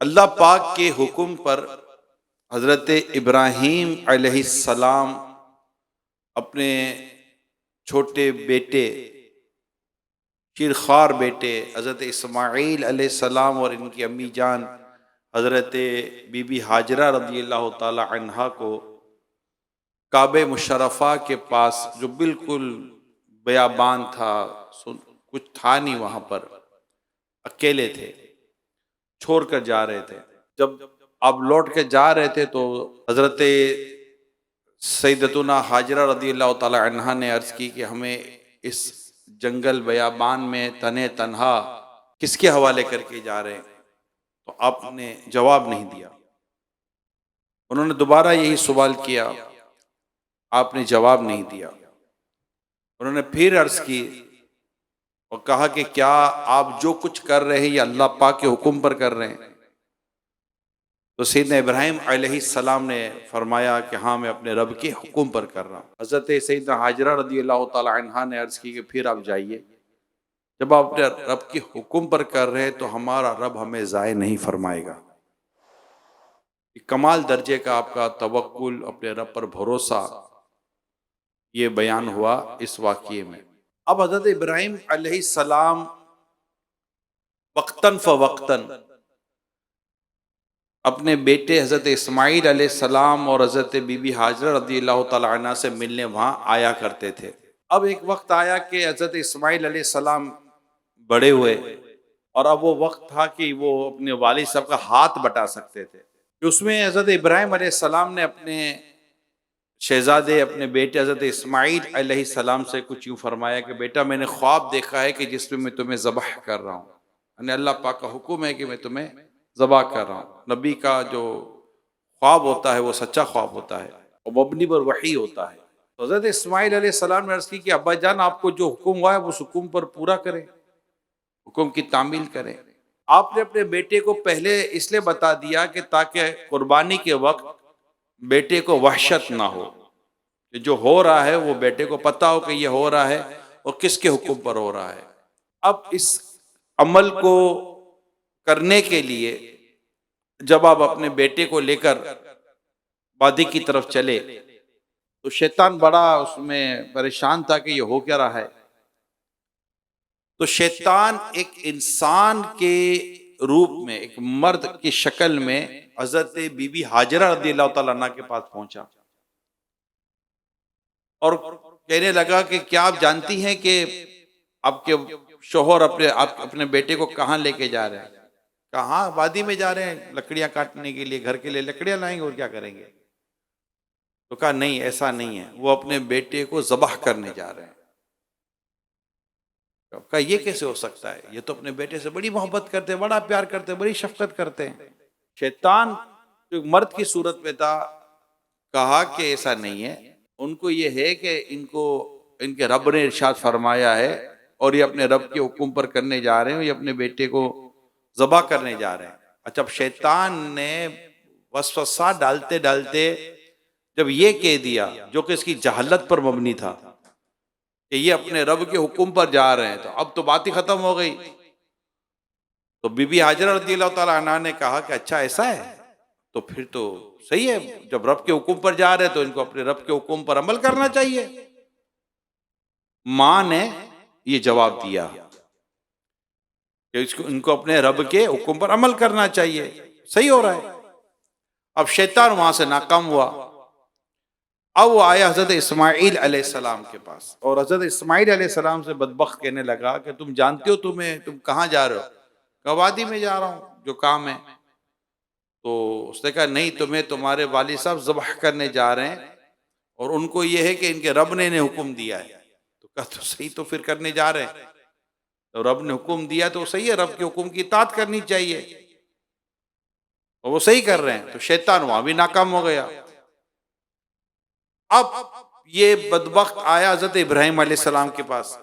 अल्लाह पाक के हुक्म पर हज़रत इब्राहीम अलैहिस्सलाम अपने छोटे बेटे शिरखार बेटे हज़रत इस्माईल अलैहिस्सलाम और इनकी अम्मी जान हज़रत बीबी हाजरा रज़ी अल्लाह ताला अन्हा को काबे मुशर्रफा के पास जो बिल्कुल बयाबान था, कुछ था नहीं वहां पर, अकेले थे, छोड़ कर जा रहे थे। जब आप लौट के जा रहे थे तो हजरत सैयदतुना हाजरा रदी अल्लाह ताला अन्हा ने अर्ज की कि हमें इस जंगल बयाबान में तने तन्हा किसके हवाले करके जा रहे हैं। तो आपने जवाब नहीं दिया। उन्होंने दोबारा यही सवाल किया, आपने जवाब नहीं दिया। उन्होंने फिर अर्ज की और कहा कि क्या आप जो कुछ कर रहे हैं ये अल्लाह पाक के हुक्म पर कर रहे हैं? तो सैयदना इब्राहीम अलैहिस्सलाम ने फरमाया कि हाँ, मैं अपने रब के हुक्म पर कर रहा हूँ। हज़रत सैयदना हाजरा रदी अल्लाह ताला अन्हा ने अर्ज़ की कि फिर आप जाइए, जब आप अपने रब के हुक्म पर कर रहे हैं तो हमारा रब हमें ज़ाय नहीं फरमाएगा। कमाल दर्जे का आपका तवक्कुल, अपने रब पर भरोसा, ये बयान हुआ इस वाक़ये में। अब हज़रत इब्राहीम अलैहिस्सलाम वक्तन फ़वक्तन अपने बेटे हज़रत इस्माईल अलैहिस्सलाम और हज़रत बीबी हाजरा रज़ियल्लाहु ताला अन्हा से मिलने वहाँ आया करते थे। अब एक वक्त आया कि हज़रत इस्माईल अलैहिस्सलाम बड़े हुए और अब वो वक्त था कि वो अपने वालिद साहब का हाथ बटा सकते थे। कि उसमें हज़रत इब्राहीम अलैहिस्सलाम ने अपने शहज़ादे, अपने बेटे हज़रत इस्माईल अलैहिस्सलाम से कुछ यूँ फरमाया कि बेटा, मैंने ख्वाब देखा है कि जिसमें मैं तुम्हें ज़बह कर रहा हूँ, यानी अल्लाह पाक का हुक्म है कि मैं तुम्हें ज़बह कर रहा हूँ। नबी का जो ख्वाब होता है वो सच्चा ख्वाब होता है और मबनी पर वही होता है। तो हज़रत इस्माईल अलैहिस्सलाम ने अर्ज़ की कि अब्बा जान, आपको जो हुक्म हुआ है उस हुक्म पर पूरा करें, हुक्म की तामील करें। आपने अपने बेटे को पहले इसलिए बता दिया कि ताकि कुर्बानी के वक्त बेटे को वहशत ना हो, कि जो हो रहा है वो बेटे को पता हो कि ये हो रहा है और किसके हुक्म पर हो रहा है। अब इस अमल को करने के लिए जब आप अपने बेटे को लेकर वादी की तरफ चले तो शैतान बड़ा उसमें परेशान था कि ये हो क्या रहा है। तो शैतान एक इंसान के रूप में, एक मर्द की शक्ल में हजरत बीबी हाजरा रज़ियल्लाहु ताला अन्हा के पास पहुंचा और कहने लगा कि क्या आप जानती हैं कि आपके शोहर आप अपने बेटे को कहाँ लेके जा रहे हैं? कहाँ? वादी में जा रहे हैं लकड़ियां काटने के लिए, घर के लिए लकड़ियां लाएंगे और क्या करेंगे। तो कहा नहीं, ऐसा नहीं है, वो अपने बेटे को ज़बह करने जा रहे हैं। तो कहा ये कैसे हो सकता है, ये तो अपने बेटे से बड़ी मोहब्बत करते हैं, बड़ा प्यार करते हैं, बड़ी शफकत करते हैं। शैतान जो मर्द की सूरत में था कहा कि ऐसा नहीं है, उनको ये है कि इनको इनके रब ने इरशाद फरमाया है और ये अपने रब के हुक्म पर करने जा रहे हैं, ये अपने बेटे को ज़बह करने जा रहे हैं। अच्छा, अब शैतान ने वसवसा डालते डालते जब ये कह दिया, जो कि इसकी जहालत पर मबनी था कि ये अपने रब के हुक्म पर जा रहे हैं, तो अब तो बात ही खत्म हो गई। तो बीबी हाजरा रज़ियल्लाहु ताला अन्हा ने कहा कि अच्छा ऐसा है, तो फिर तो सही है, जब रब के हुक्म पर जा रहे हैं तो इनको अपने रब के हुक्म पर अमल करना चाहिए। माँ ने ये जवाब दिया कि इसको इनको अपने रब के हुक्म पर अमल करना चाहिए, सही हो रहा है। अब शैतान वहां से नाकाम हुआ। अब वो आया हजरत इस्माईल अलैहिस्सलाम के पास और हजरत इस्माईल अलैहिस्सलाम से बदबख्त कहने लगा कि तुम जानते हो तुम कहाँ जा रहे हो? कहा वादी में जा रहा हूँ, जो काम है। तो उसने कहा नहीं, तुम्हें तुम्हारे वालिद साहब ज़बह करने जा रहे हैं और उनको ये है कि इनके रब ने इन्हें हुक्म दिया है। तो कहा तो सही, तो फिर करने जा रहे हैं, तो रब ने हुक्म दिया तो सही है, रब के हुक्म की इताअत करनी चाहिए और वो सही कर रहे हैं। तो शैतान वहां भी नाकाम हो गया। अब ये बदबख्त आया हजरत इब्राहीम अलैहिस्सलाम के पास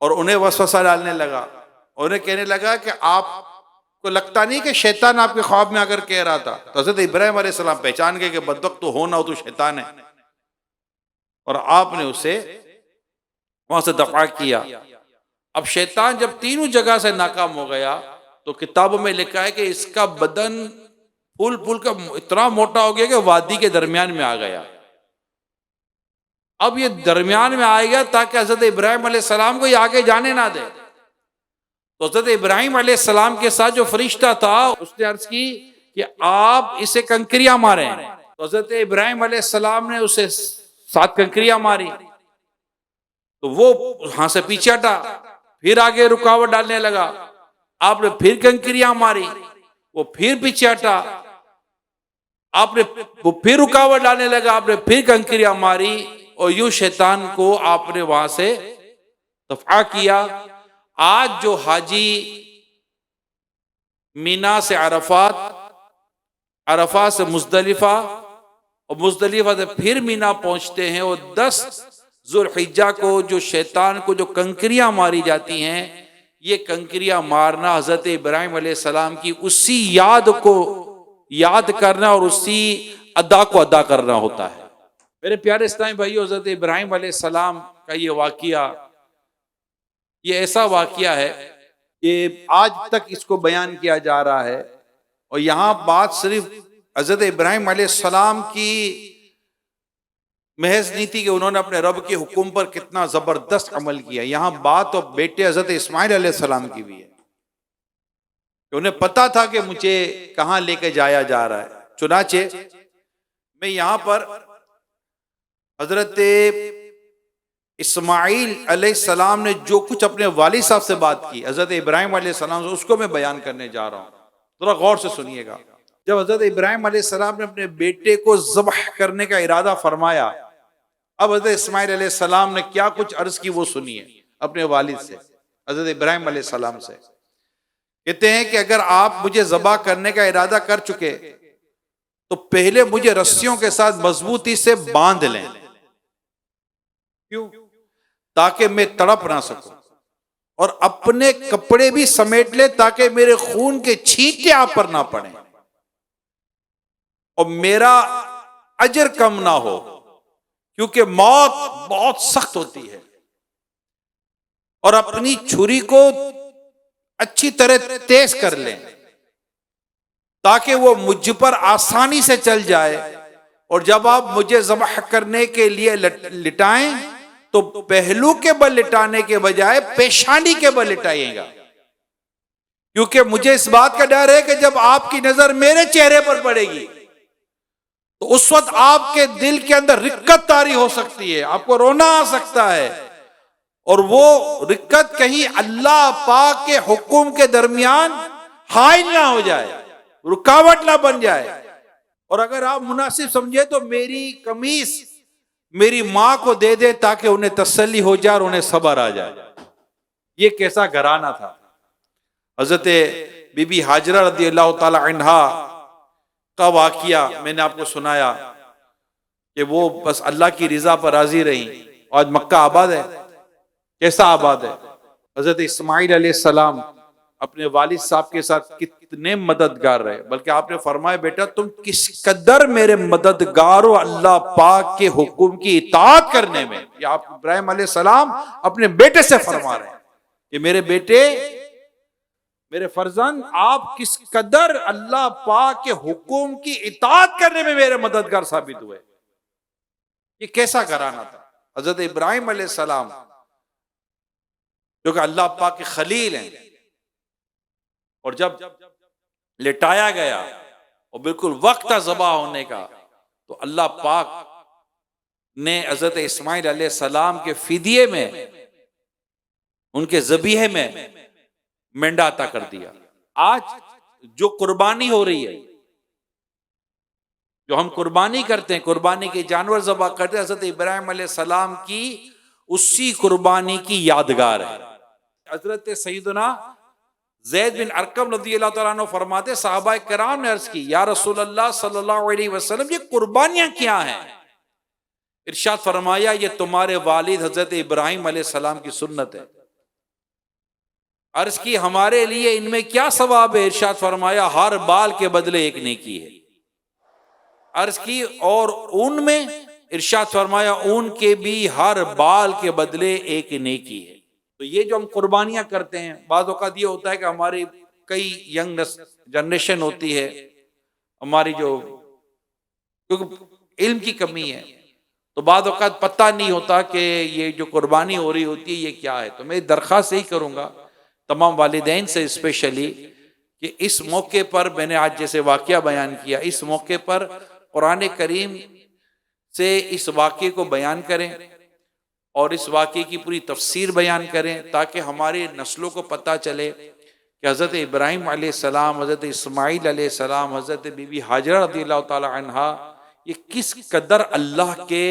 और उन्हें वसवसा डालने लगा, उन्हें कहने लगा कि आपको लगता नहीं कि शैतान आपके ख्वाब में आकर कह रहा था? तो हजरत इब्राहीम अलैहिस्सलाम पहचान गए कि बदबख्त तो हो ना हो तो शैतान है और आपने उसे वहां से दफा किया। अब शैतान जब तीनों जगह से नाकाम हो गया तो किताबों में लिखा है कि इसका बदन फूल फूल का इतना मोटा हो गया कि वादी के दरमियान में आ गया। अब ये दरमियान में आ गया ताकि हजरत इब्राहिम अलैहिस्सलाम को ये आगे जाने ना दे। तो हजरत इब्राहिम अलैहिस्सलाम के साथ जो फरिश्ता था उसने अर्ज की कि आप इसे कंकरियां मारें। तो हजरत इब्राहिम अलैहिस्सलाम ने उसे 7 कंकरियां मारी, तो वो वहां से पीछे हटा, फिर आगे रुकावट डालने लगा। आपने फिर कंकरियां मारी, वो फिर पीछे हटा, आपने वो फिर रुकावट डालने लगा, आपने फिर कंकरियां मारी, और यूं शैतान को आपने वहां से दफा किया। आज जो हाजी मीना से अरफात, अरफा से मुजदलिफा, और मुजदलिफा से फिर मीना पहुंचते हैं, और 10 जुल्हिज्जा को जो शैतान को जो कंकरियां मारी जाती हैं, ये कंकरियां मारना हजरत इब्राहिम अलैहिस्सलाम की उसी याद को याद करना और उसी अदा को अदा करना होता है। मेरे प्यारे इस्लामी भाइयों, हजरत इब्राहिम अलैहिस्सलाम का ये वाकिया, ये ऐसा वाकिया है कि आज तक इसको बयान किया जा रहा है। और यहाँ बात सिर्फ हजरत इब्राहिम अलैहिस्सलाम की महज नहीं थी कि उन्होंने अपने रब के हुक्म पर कितना जबरदस्त अमल किया, यहाँ बात तो बेटे हजरत इस्माइल अलैहिस्सलाम की भी है। उन्हें पता था कि मुझे कहाँ लेके जाया जा रहा है। चुनाचे मैं यहाँ पर हजरत इस्माइल अलैहिस्सलाम ने जो कुछ अपने वालिद साहब से बात की हजरत इब्राहिम अलैहिस्सलाम से, उसको मैं बयान करने जा रहा हूँ। थोड़ा गौर से सुनिएगा। जब हजरत इब्राहिम अलैहिस्सलाम ने अपने बेटे को ज़ब्ह करने का इरादा फरमाया, अब हजरत इस्माइल अलैहिस्सलाम ने क्या कुछ अर्ज की वो सुनिए अपने वालिद से, हजरत इब्राहिम अलैहिस्सलाम से। कहते हैं कि अगर आप मुझे ज़ब्ह करने का इरादा कर चुके तो पहले मुझे रस्सियों के साथ मजबूती से बांध लें। क्यों? ताकि मैं तड़प ना सकूं, और अपने कपड़े भी समेट ले ताकि मेरे खून के छींटे आप पर ना पड़े और मेरा अजर कम ना हो, क्योंकि मौत बहुत सख्त होती है। और अपनी छुरी को अच्छी तरह तेज कर लें ताकि वो मुझ पर आसानी से चल जाए, और जब आप मुझे ज़ब्ह करने के लिए लिटाएं तो पहलू के बल लिटाने के बजाय पेशानी के बल लिटाइएगा, क्योंकि मुझे इस बात का डर है कि जब आपकी नजर मेरे चेहरे पर पड़ेगी तो उस वक्त आपके दिल के अंदर रिक्कत तारी हो सकती है, आपको रोना आ सकता है, और वो रिक्कत कहीं अल्लाह पाक के हुक्म के दरमियान हाइल ना हो जाए, रुकावट ना बन जाए। और अगर आप मुनासिब समझे तो मेरी कमीज मेरी माँ को दे दे ताकि उन्हें तसल्ली हो जाए और उन्हें सब्र आ जाए। ये कैसा घराना था। हजरत बीबी हाजरा रदी अल्लाह ताला अन्हा का वाकिया मैंने आपको सुनाया कि वो बस अल्लाह की रिजा पर राजी रही। आज मक्का आबाद है, कैसा आबाद है। हजरत इस्माइल अलैहिस्सलाम अपने वालिद साहब के साथ कितने मददगार रहे, बल्कि आपने फरमाया बेटा तुम किस कदर मेरे मददगार हो अल्लाह पाक के हुक्म की इताअत करने में। ये आप इब्राहिम अलैहिस्सलाम अपने बेटे से फरमा रहे हैं कि मेरे बेटे, मेरे फर्जंद, आप किस कदर अल्लाह पाक के हुक्म की इताअत करने में मेरे मददगार साबित हुए। ये कैसा घराना था। हजरत इब्राहिम अलैहिस्सलाम जो कि अल्लाह पाक के खलील हैं, और जब लिटाया गया और बिल्कुल वक्त था ज़बा होने का, तो अल्लाह पाक ने हजरत इस्माइल अलैहिस्सलाम के फिदिये में, उनके ज़बीहे में मेंढा अता कर दिया। आज जो कुर्बानी हो रही है, जो हम कुर्बानी करते हैं, कुर्बानी के जानवर ज़बा करते हैं, हजरत इब्राहिम अलैहिस्सलाम की उसी कुर्बानी की यादगार है। हजरत सैयदना ज़ैद बिन अरकम रज़ियल्लाहु तआला अन्हु फरमाते, सहाबाए किराम ने अर्ज की, या रसूल अल्लाह सल्लल्लाहु अलैहि वसल्लम ये कुर्बानियां क्या हैं। इरशाद फरमाया, ये तुम्हारे वालिद हजरत इब्राहिम अलैहिस्सलाम की सुन्नत है। अर्ज की, हमारे लिए इनमें क्या सवाब है। इरशाद फरमाया, हर बाल के बदले एक नेकी है। अर्ज की, और उनमें, इरशाद फरमाया, उनके भी हर बाल के बदले एक नेकी है। तो ये जो हम कुर्बानियां करते हैं, बाज़ औक़ात ये होता है कि हमारी कई यंग जनरेशन होती है हमारी, जो क्योंकि इल्म की कमी है, तो बाद वक़्त पता नहीं होता कि ये जो कुर्बानी हो रही होती है ये क्या है। तो मैं दरख्वास्त यही करूँगा तमाम वालिदैन से स्पेशली कि इस मौके पर मैंने आज जैसे वाक़या बयान किया, इस मौके पर कुरान करीम से इस वाक़े को बयान करें और इस वाक़े की पूरी तफसीर बयान करें, ताकि हमारी नस्लों को पता चले कि हज़रत इब्राहीम अलैहिस्सलाम, हज़रत इस्माईल अलैहिस्सलाम, हज़रत बीबी हाजरा रज़ियल्लाहु ताला अन्हा ये किस कदर अल्लाह के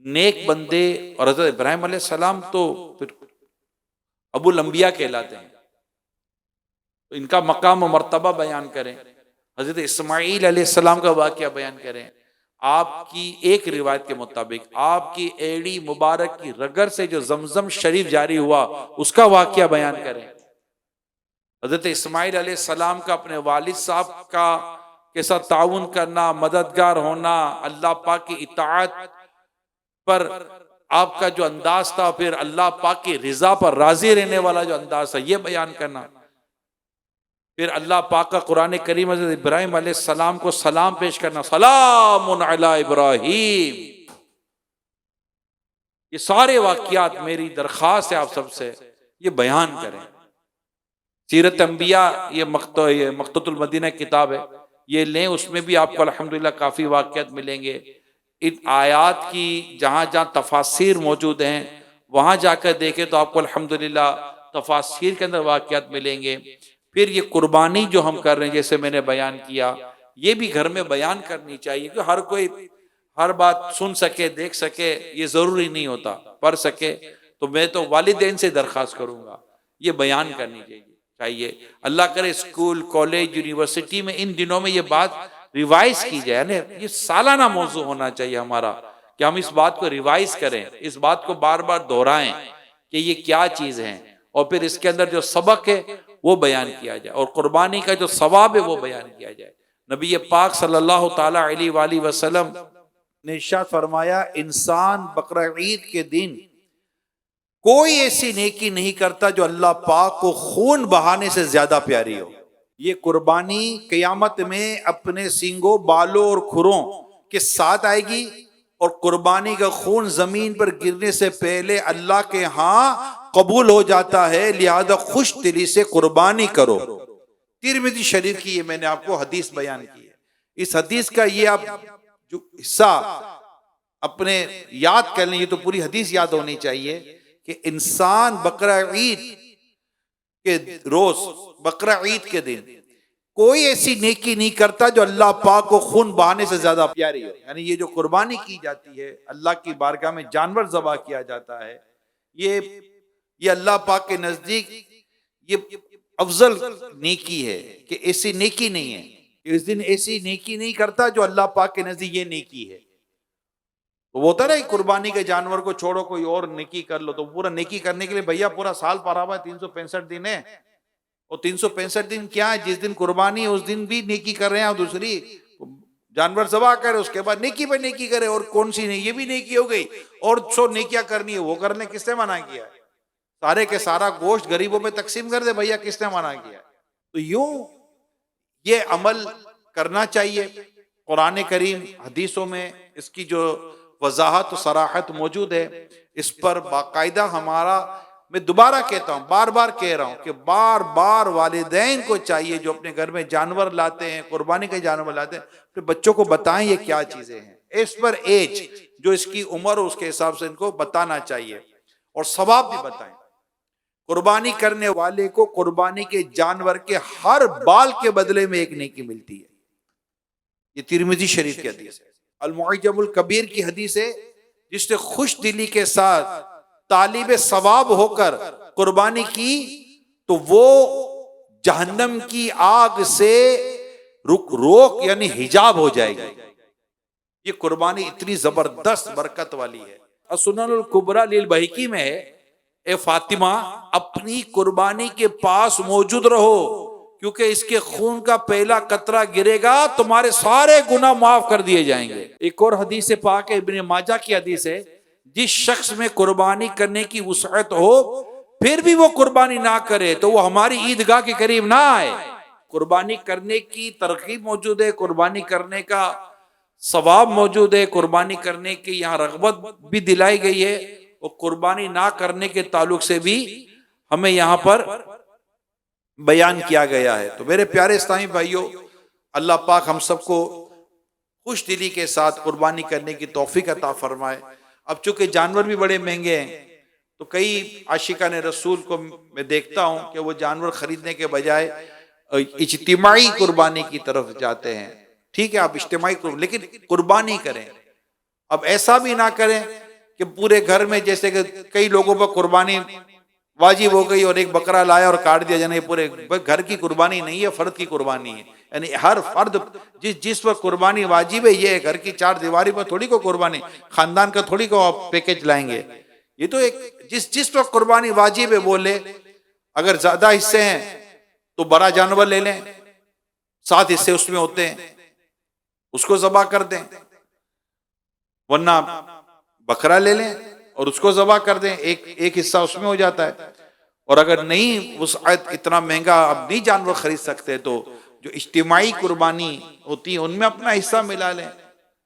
नेक बंदे, और हज़रत इब्राहीम अलैहिस्सलाम तो फिर अबुल अंबिया कहलाते हैं, तो इनका मकाम और मर्तबा बयान करें। हज़रत इस्माईल अलैहिस्सलाम का वाक़या बयान करें। आपकी एक रिवायत के मुताबिक आपकी एड़ी मुबारक की रगर से जो जमजम शरीफ जारी हुआ उसका वाक़या बयान करें। हज़रत इस्माईल अलैहिस्सलाम का अपने वालिद साहब का के साथ ताउन करना, मददगार होना, अल्लाह पाक की इताअत पर आपका जो अंदाज था, फिर अल्लाह पाक की रिजा पर राजी रहने वाला जो अंदाज था, ये बयान करना। फिर अल्लाह पाक का कुरान करीम हज़रत इब्राहीम अलैहिस्सलाम को सलाम पेश करना, सलामुन अला इब्राहीम। ये सारे वाक़ियात मेरी दरख्वास्त है आप सबसे ये बयान करें। सीरत अंबिया ये मक्तुल मदीना किताब है, ये लें, उसमें भी आपको अल्हम्दुलिल्लाह काफ़ी वाक़ियात मिलेंगे। इन आयात की जहाँ जहाँ तफासिर मौजूद हैं वहाँ जाकर देखें तो आपको अल्हम्दुलिल्लाह तफासिर के अंदर वाक़ियात मिलेंगे। फिर ये कुर्बानी जो हम कर रहे हैं, जैसे मैंने बयान किया, ये भी घर में बयान करनी चाहिए, कि हर कोई हर बात सुन सके, देख सके, ये ज़रूरी नहीं होता, पढ़ सके। तो मैं तो वालिदैन से दरख्वास्त करूँगा ये बयान करनी चाहिए। अल्लाह करे स्कूल, कॉलेज, यूनिवर्सिटी में इन दिनों में ये बात रिवाइज की जाए, यानी ये सालाना मौजू होना चाहिए हमारा, कि हम इस बात को रिवाइज करें, इस बात को बार बार दोहराएं कि ये क्या चीज़ है, और फिर इसके अंदर जो सबक है वो बयान किया जाए, और कुर्बानी का जो सवाब है वो बयान किया जाए। नबी पाक सल्लल्लाहु ताला अलैहि वसल्लम ने इरशाद फरमाया, इंसान बकरा ईद के दिन कोई ऐसी नेकी नहीं करता जो अल्लाह पाक को खून बहाने से ज्यादा प्यारी हो। ये कुर्बानी क़यामत में अपने सींगों, बालों और खुरों के साथ आएगी, और कुर्बानी का खून जमीन पर गिरने से पहले अल्लाह के यहाँ कबूल हो जाता है, लिहाजा खुश दिली से कुर्बानी करो। तिरमिज़ी शरीफ की ये मैंने आपको हदीस बयान की है। इस हदीस का ये आप जो हिस्सा अपने याद कर लें, ये तो पूरी हदीस याद होनी चाहिए कि इंसान बकरा ईद के रोज, बकरा ईद के दिन कोई ऐसी नेकी नहीं करता जो अल्लाह पाक को खून बहाने से ज्यादा प्यारी हो। यानी ये जो कुर्बानी की जाती है, अल्लाह की बारगाह में जानवर ज़बह किया जाता है, ये अल्लाह पाक के नजदीक ये अफजल नेकी है, कि ऐसी नेकी नहीं है, इस दिन ऐसी नेकी नहीं करता जो अल्लाह पाक के नजदीक ये नेकी है। तो वो होता है ना, कुर्बानी के जानवर को छोड़ो कोई और नेकी कर लो, तो पूरा नेकी करने के लिए भैया पूरा साल पड़ा हुआ है, 365 दिन है, और 365 दिन क्या है, जिस दिन कुर्बानी है उस दिन भी नेकी कर रहे हैं, और दूसरी जानवर ज़बह करे उसके बाद नेकी पे नेकी करे, और कौन सी नहीं, ये भी नेकी हो गई, और 100 नेकियां करनी है, वो करने किसने मना किया है? सारे के सारा गोश्त गरीबों में तकसीम कर दे भैया, किसने मना किया? तो यूं ये अमल करना चाहिए। कुरान करीम हदीसों में इसकी जो वजाहत और सराहत मौजूद है, इस पर बाकायदा हमारा, मैं दोबारा कहता हूँ, बार बार कह रहा हूँ कि बार बार वालिदैन को चाहिए जो अपने घर में जानवर लाते हैं, कुर्बानी के जानवर लाते हैं, फिर बच्चों को बताएं ये क्या चीजें हैं, एज पर एज जो इसकी उम्र हो उसके हिसाब से इनको बताना चाहिए, और सवाब भी बताएं। कुर्बानी करने वाले को कुर्बानी के जानवर के हर बाल के बदले में एक नेकी मिलती है। ये तिरमिज़ी शरीफ की हदीस है, अल-मुअज्जमुल कबीर की हदीस है, जिसने खुश दिली के साथ तालिब सवाब होकर कुर्बानी की तो वो जहन्नम की आग से रोक यानी हिजाब हो जाएगी। ये कुर्बानी इतनी जबरदस्त बरकत वाली है। असुननुल कुबरा लिल बहकी में है, ए फातिमा अपनी कुर्बानी के पास मौजूद रहो, क्योंकि इसके खून का पहला कतरा गिरेगा तुम्हारे सारे गुनाह माफ कर दिए जाएंगे। एक और हदीस पाक है, इब्ने माजा की हदीस है, जिस शख्स में कुर्बानी करने की वुसअत हो फिर भी वो कुर्बानी ना करे तो वो हमारी ईदगाह के करीब ना आए। कुर्बानी करने की तरकीब मौजूद है, कुर्बानी करने का सवाब मौजूद है, कुर्बानी करने की यहाँ रगबत भी दिलाई गई है, और कुर्बानी ना करने के ताल्लुक से भी हमें यहाँ पर बयान किया गया है। तो मेरे प्यारे इस्लामी भाइयों, अल्लाह पाक हम सबको खुश दिली के साथ कुर्बानी करने की तौफीक अता फरमाए। अब चूंकि जानवर भी बड़े महंगे हैं, तो कई आशिकान रसूल को मैं देखता हूं कि वो जानवर खरीदने के बजाय इज्तिमाई कुर्बानी की तरफ जाते हैं। ठीक है, आप इज्तिमाई लेकिन कुर्बानी करें। अब ऐसा भी ना करें कि पूरे घर में, जैसे कि कई लोगों पर कुर्बानी वाजिब हो गई और एक बकरा लाया और काट दिया, जाने पूरे घर की कुर्बानी नहीं है, फर्द की कुर्बानी है। यानी हर फर्द जिस पर कुर्बानी वाजिब है, ये घर की चार दीवारी पर थोड़ी को कुर्बानी, खानदान का थोड़ी को आप पैकेज लाएंगे। ये तो एक जिस पर कुर्बानी वाजिब है वो ले। अगर ज्यादा हिस्से हैं तो बड़ा जानवर ले लें, 7 हिस्से उसमें होते हैं, उसको ज़बा कर दें, वरना बकरा ले लें और उसको ज़बा कर दें, एक हिस्सा उसमें हो जाता है। और अगर नहीं उस इतना महंगा आप नहीं जानवर खरीद सकते, तो जो इज्तिमाई कुर्बानी होती है उनमें अपना हिस्सा मिला लें,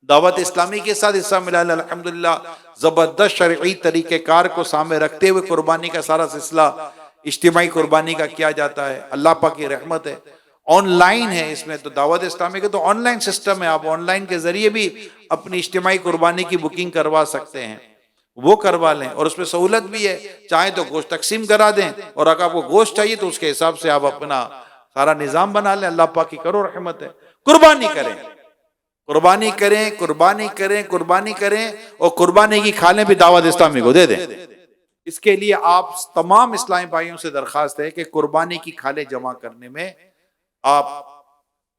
दावत इस्लामी के साथ हिस्सा मिला लें। अल्हम्दुलिल्लाह जबरदस्त शरई तरीक़ेकार को सामने रखते हुए कुर्बानी का सारा सिलसिला इज्तिमाई कुर्बानी का किया जाता है। अल्लाह पाक की रहमत है, ऑनलाइन है इसमें, तो दावत इस्लामी का तो ऑनलाइन सिस्टम है, आप ऑनलाइन के जरिए भी अपनी इज्तिमाई कुर्बानी की बुकिंग करवा सकते हैं, वो करवा लें। और उसमें सहूलत भी है, चाहे तो गोश्त तकसीम करा दें, और अगर आपको गोश्त चाहिए तो उसके हिसाब से आप अपना सारा निजाम बना लें। अल्लाह पाक की करो रहमत है। कुर्बानी करें, कुर्बानी करें, कुर्बानी करें, कुर्बानी करें, और कुर्बानी की खालें भी दावत इस्लामी को दे दें। इसके लिए आप तमाम इस्लामी भाइयों से दरखास्त है कि कुर्बानी की खालें जमा करने में आप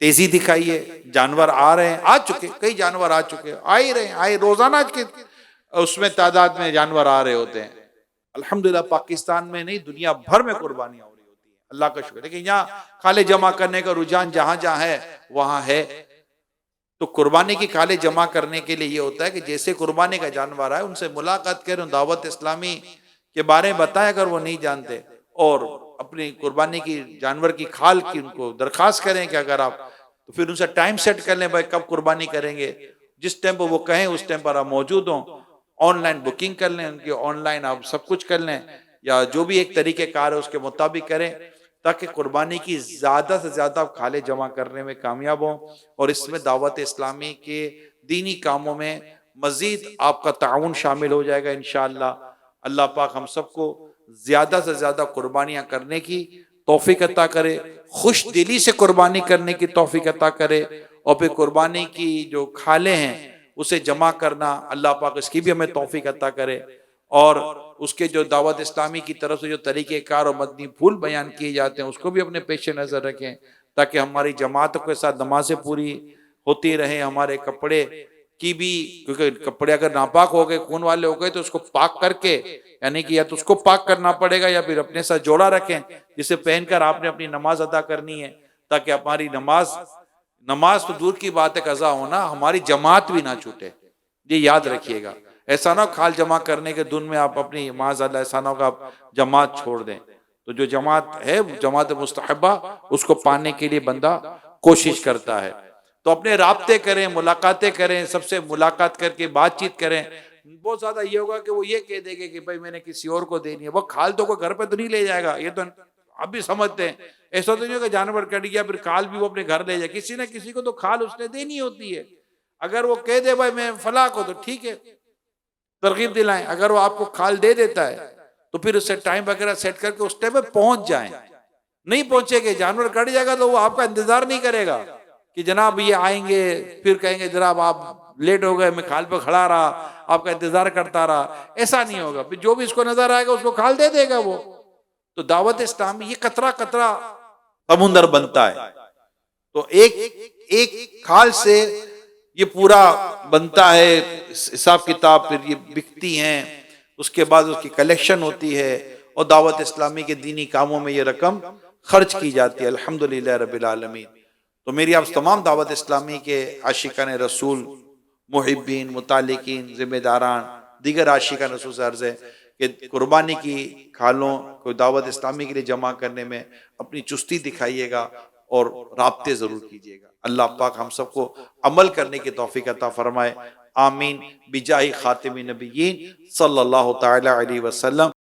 तेजी दिखाइए। जानवर आ रहे हैं, आ चुके, कई जानवर आ चुके, आ ही रहे, आए रोजाना के उसमें तादाद में जानवर आ रहे होते हैं। अल्हम्दुलिल्लाह पाकिस्तान में नहीं, दुनिया भर में कुर्बानियां हो रही होती है, अल्लाह का शुक्र। लेकिन यहाँ खाले जमा करने का रुझान जहां जहां है वहां है। तो कुर्बानी की खाले जमा करने के लिए ये होता है कि जैसे कुर्बानी का जानवर आए उनसे मुलाकात करें, दावत इस्लामी के बारे में बताएं अगर वो नहीं जानते, और अपनी कुर्बानी की जानवर की खाल की उनको दरखास्त करें कि अगर आप, तो फिर उनसे टाइम सेट कर लें, भाई कब कुर्बानी करेंगे, जिस टाइम पर वो कहें उस टाइम पर आप मौजूद हों। ऑनलाइन बुकिंग कर लें उनकी, ऑनलाइन आप सब कुछ कर लें, या जो भी एक तरीके कार है उसके मुताबिक करें, ताकि कुर्बानी की ज्यादा से ज्यादा खाले जमा करने में कामयाब हों। और इसमें दावत इस्लामी के दीनी कामों में मजीद आपका ताउन शामिल हो जाएगा इंशाअल्लाह। अल्लाह पाक हम सबको ज्यादा से ज्यादा कुर्बानियां करने की तौफीक अता करे, खुश दिली से कुर्बानी करने की तौफीक अता करे, और फिर कुर्बानी की जो खाले हैं उसे जमा करना, अल्लाह पाक इसकी भी हमें तौफीक अता करे। और उसके जो दावत इस्लामी की तरफ से जो तरीके कार और मदनी फूल बयान किए जाते हैं उसको भी अपने पेश नज़र रखें, ताकि हमारी जमात के साथ नमाजें पूरी होती रहें, हमारे कपड़े की भी, क्योंकि कपड़े अगर नापाक हो गए, खून वाले हो गए, तो उसको पाक करके, यानी कि या तो उसको पाक करना पड़ेगा या फिर अपने साथ जोड़ा रखें जिसे पहनकर आपने अपनी नमाज अदा करनी है, ताकि हमारी नमाज तो दूर की बात है कज़ा होना, हमारी जमात भी ना छूटे। ये याद रखिएगा, ऐसा ना खाल जमा करने के धुन में आप अपनी माज़अल्लाह ऐसा ना होगा आप जमात छोड़ दें। तो जो जमात है, जमात मुस्तहबा, उसको पाने के लिए बंदा कोशिश करता है। तो अपने राब्ते करें, मुलाकातें करें, सबसे मुलाकात करके बातचीत करें। बहुत ज्यादा ये होगा कि वो ये कह देंगे कि भाई मैंने किसी और को देनी है, वो खाल तो कोई घर पे तो नहीं ले जाएगा, ये तो आप भी समझते हैं। ऐसा तो नहीं होगा जानवर कट गया फिर खाल भी वो अपने घर ले जाए, किसी ना किसी को तो खाल उसने देनी होती है। अगर वो कह दे भाई मैं फला को, तो ठीक है, तरगीब दिलाएं। अगर वो आपको खाल दे देता है तो फिर उससे टाइम वगैरह सेट करके उस टाइम पे पहुंच जाएं। नहीं पहुंचेंगे, जानवर कट जाएगा तो वो आपका इंतजार नहीं करेगा कि जनाब ये आएंगे, फिर कहेंगे जनाब आप लेट हो गए, मैं खाल पे खड़ा रहा, आपका इंतजार करता रहा। ऐसा नहीं होगा, फिर जो भी इसको नजर आएगा उसको खाल दे देगा वो। तो दावत इस्लाम में ये कतरा कतरा समुंदर बनता है, तो एक खाल से ये पूरा बनता है हिसाब किताब, फिर ये बिकती हैं, उसके बाद उसकी कलेक्शन होती है, और दावत इस्लामी के दीनी कामों में ये रकम खर्च की जाती है। अल्हम्दुलिल्लाह रब्बिल आलमीन। तो मेरी आप तमाम दावत इस्लामी के आशिकान रसूल, मुहिब्बीन, मुतालिकीन, जिम्मेदारान, दीगर आशिकान रसूल से अर्ज़ है कि कुर्बानी की खालों कोई दावत इस्लामी के लिए जमा करने में अपनी चुस्ती दिखाइएगा और राब्ते ज़रूर कीजिएगा। अल्लाह पाक हम सबको अमल करने की तौफीक अता फरमाए। आमीन बिजाही खातिमिन नबिय्यीन सल्लल्लाहु तआला अलैहि वसल्लम।